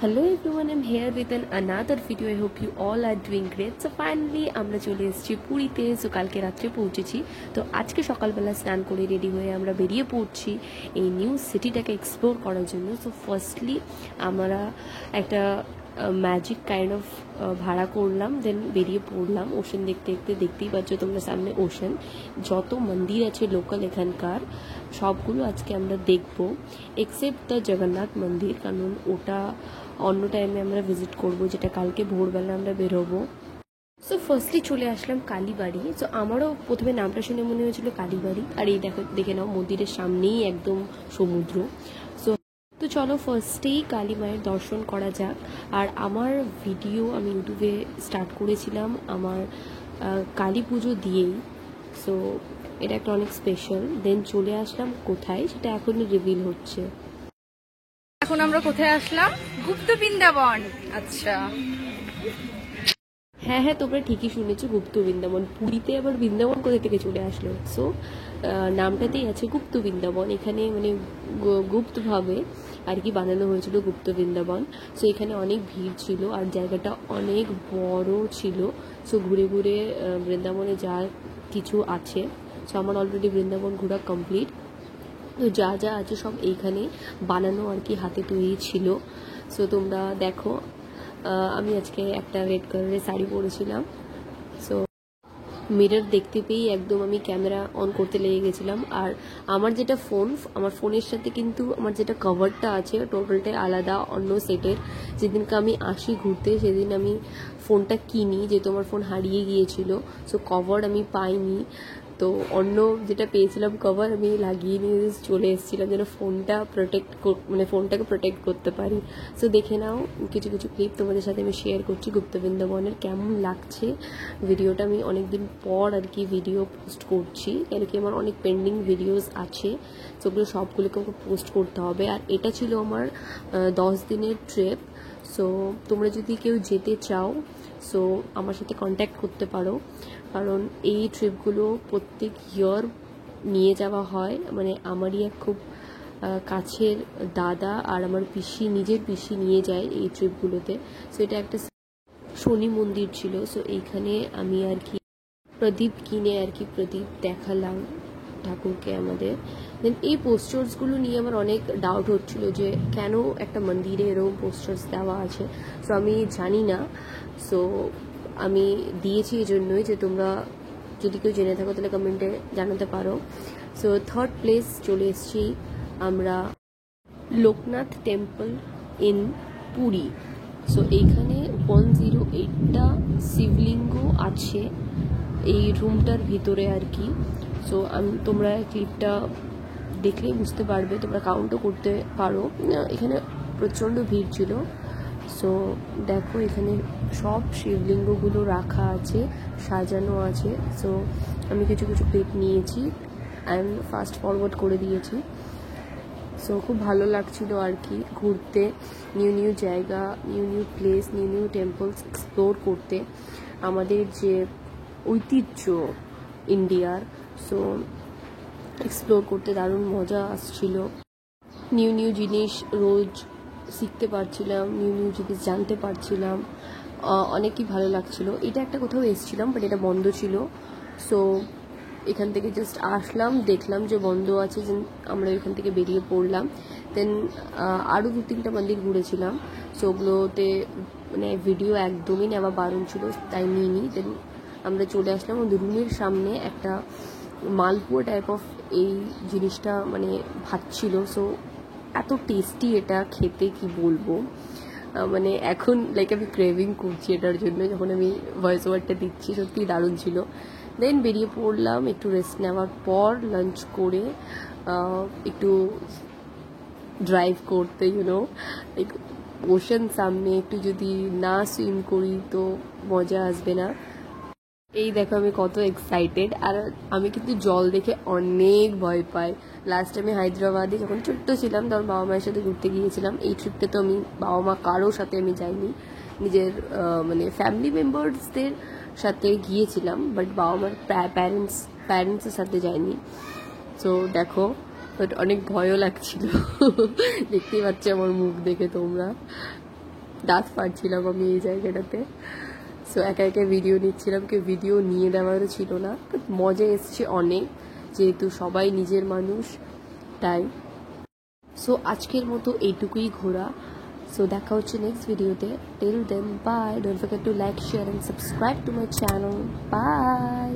Hello everyone, I'm here with another video. I hope you all are doing great. So finally আমরা চলে এসেছি পুরীতে। So কালকে রাত্রে পৌঁছেছি। তো আজকে সকালবেলা স্নান করে রেডি হয়ে আমরা বেরিয়ে পড়ছি এই নিউ সিটিটাকে এক্সপ্লোর করার জন্য। সো ফার্স্টলি আমরা একটা ম্যাজিক কাইন্ড অফ ভাড়া করলাম, দেন বেরিয়ে পড়লাম ওশান দেখতে দেখতে। দেখতেই পাচ্ছ তোমরা সামনে ওশান। যত মন্দির আছে লোকাল এখানকার সবগুলো আজকে আমরা দেখব, এক্সেপ্ট দ্য জগন্নাথ মন্দির, কারণ ওটা অন্য টাইমে আমরা ভিজিট করব, যেটা কালকে ভোরবেলা আমরা বেরোবো। সো ফার্স্টলি চলে আসলাম কালীবাড়ি। সো আমারও প্রথমে নামটা শুনে মনে হয়েছিল কালীবাড়ি, আর এই দেখে নাও মন্দিরের সামনেই একদম সমুদ্র। সো তো চলো ফার্স্টেই কালী মায়ের দর্শন করা যাক। আর আমার ভিডিও আমি ইউটিউবে স্টার্ট করেছিলাম আমার কালী পুজো দিয়েই। সো এটা একটা অনেক স্পেশাল। দেন চলে আসলাম কোথায় সেটা এখনই রিভিল হচ্ছে। এখন আমরা কোথায় আসলাম? গুপ্ত বৃন্দাবন। আচ্ছা, হ্যাঁ হ্যাঁ, তোমরা ঠিকই শুনেছো, গুপ্ত বৃন্দাবন। পুরীতে আবার বৃন্দাবন কোথা থেকে চলে আসলো? সো নামটাতেই আছে গুপ্ত বৃন্দাবন। এখানে মানে গুপ্তভাবে আর কি বানানো হয়েছিল গুপ্ত বৃন্দাবন। সো এখানে অনেক ভিড় ছিল আর জায়গাটা অনেক বড় ছিল। সো ঘুরে ঘুরে বৃন্দাবনে যা কিছু আছে, সো আমার অলরেডি বৃন্দাবন ঘোরা কমপ্লিট। তো যা যা আছে সব এইখানে বানানো আর কি, হাতে তৈরি ছিল। সো তোমরা দেখো, আমি আজকে একটা রেড কালারের শাড়ি পরেছিলাম। সো মিরর দেখতে পেয়েই একদম আমি ক্যামেরা অন করতে লেগে গেছিলাম। আর আমার যেটা আমার ফোনের সাথে কিন্তু আমার যেটা কভারটা আছে টোটালটাই আলাদা অন্য সেটের। যেদিনকে আমি আসি ঘুরতে সেদিন আমি ফোনটা কিনি, যেহেতু আমার ফোন হারিয়ে গিয়েছিল। সো কভার আমি পাইনি, তো অন্য যেটা পেয়েছিলাম কভার আমি লাগিয়ে নিয়ে চলে এসেছিলাম যেন ফোনটা ফোনটাকে প্রোটেক্ট করতে পারি। সো দেখে নাও কিছু কিছু ক্লিপ তোমাদের সাথে আমি শেয়ার করছি গুপ্ত বৃন্দাবনের। কেমন লাগছে ভিডিওটা? আমি অনেকদিন পর আর কি ভিডিও পোস্ট করছি, কেন কি আমার অনেক পেন্ডিং ভিডিওস আছে, সেগুলো সবগুলোকে আমাকে পোস্ট করতে হবে। আর এটা ছিল আমার 10 দিনের ট্রিপ। সো তোমরা যদি কেউ যেতে চাও সো আমার সাথে কন্ট্যাক্ট করতে পারো, কারণ এই ট্রিপগুলো প্রত্যেক ইয়ার নিয়ে যাওয়া হয়। মানে আমারই এক খুব কাছের দাদা আর আমার নিজের পিসি নিয়ে যায় এই ট্রিপগুলোতে। সো এটা একটা শনি মন্দির ছিল। সো এইখানে আমি আর কি প্রদীপ কিনে আর কি প্রদীপ দেখালাম ঠাকুরকে আমাদের। দেন এই পোস্টার্সগুলো নিয়ে আমার অনেক ডাউট হচ্ছিল যে কেন একটা মন্দিরে এরকম পোস্টার্স দেওয়া আছে। সো আমি জানি না, সো আমি দিয়েছি এই জন্যই যে তোমরা যদি কেউ জেনে থাকো তাহলে কমেন্টে জানাতে পারো। সো থার্ড প্লেস চলে এসেছি আমরা, Loknath temple in Puri. So এইখানে 108টা শিবলিঙ্গ আছে এই রুমটার ভিতরে আর কি। সো তোমরা ক্লিপটা দেখলেই বুঝতে পারবে, তোমরা কাউন্টও করতে পারো। এখানে প্রচণ্ড ভিড় ছিল। সো দেখো এখানে সব শিবলিঙ্গগুলো রাখা আছে, সাজানো আছে। সো আমি কিছু কিছু ক্লিপ নিয়েছি অ্যান্ড ফাস্ট ফরওয়ার্ড করে দিয়েছি। সো খুব ভালো লাগছিল আর কি ঘুরতে, নিউ জায়গা, new place, new temples explore করতে, আমাদের যে ঐতিহ্য ইন্ডিয়ার। সো এক্সপ্লোর করতে দারুণ মজা আসছিল। নিউ জিনিস রোজ শিখতে পারছিলাম, নিউ জিনিস জানতে পারছিলাম, অনেকই ভালো লাগছিল। এটা একটা কোথাও এসেছিলাম বাট এটা বন্ধ ছিল। সো এখান থেকে জাস্ট আসলাম, দেখলাম যে বন্ধ আছে, যে আমরা এখান থেকে বেরিয়ে পড়লাম। দেন আরও 2-3টা মন্দির ঘুরেছিলাম। সো ওগুলোতে মানে ভিডিও একদমই নেওয়া বারণ ছিল, তাই নিইনি। দেন আমরা চলে আসলাম রুমের সামনে একটা মালপুয়া টাইপ অফ এই জিনিসটা মানে ভাজছিল। সো এত টেস্টি এটা খেতে, কি বলবো, মানে এখন আমি ক্রেভিং করছি এটার জন্য যখন আমি ভয়েস ওভারটা দিচ্ছি। সত্যি দারুণ ছিল। দেন বেরিয়ে পড়লাম একটু রেস্ট নেওয়ার পর, লাঞ্চ করে একটু ড্রাইভ করতে, ওশান সামনে একটু যদি না সুইম করি তো মজা আসবে না। এই দেখো আমি কত এক্সাইটেড। আর আমি কিন্তু জল দেখে অনেক ভয় পাই। লাস্ট আমি হায়দ্রাবাদে যখন ছোট্ট ছিলাম তখন বাবা মায়ের সাথে ঘুরতে গিয়েছিলাম। এই ট্রিপটা তো আমি বাবা মা কারোর সাথে আমি যাইনি, নিজের মানে ফ্যামিলি মেম্বার্সদের সাথে গিয়েছিলাম, বাট বাবা মার প্যারেন্টসের সাথে যাইনি। সো দেখো, বাট অনেক ভয়ও লাগছিল। দেখতেই পাচ্ছ আমার মুখ দেখে তোমরা। দাঁত ফাটছিলাম আমি এই জায়গাটাতে। সো একা একা ভিডিও নিচ্ছিলাম, কেউ ভিডিও নিয়ে দেওয়ারও ছিল না, বাট মজা এসছে অনেক, যেহেতু সবাই নিজের মানুষ তাই। সো আজকের মতো এইটুকুই ঘোরা। সো দেখা হচ্ছে নেক্সট ভিডিওতে। Till then bye, don't forget to like, share and subscribe to my channel. By.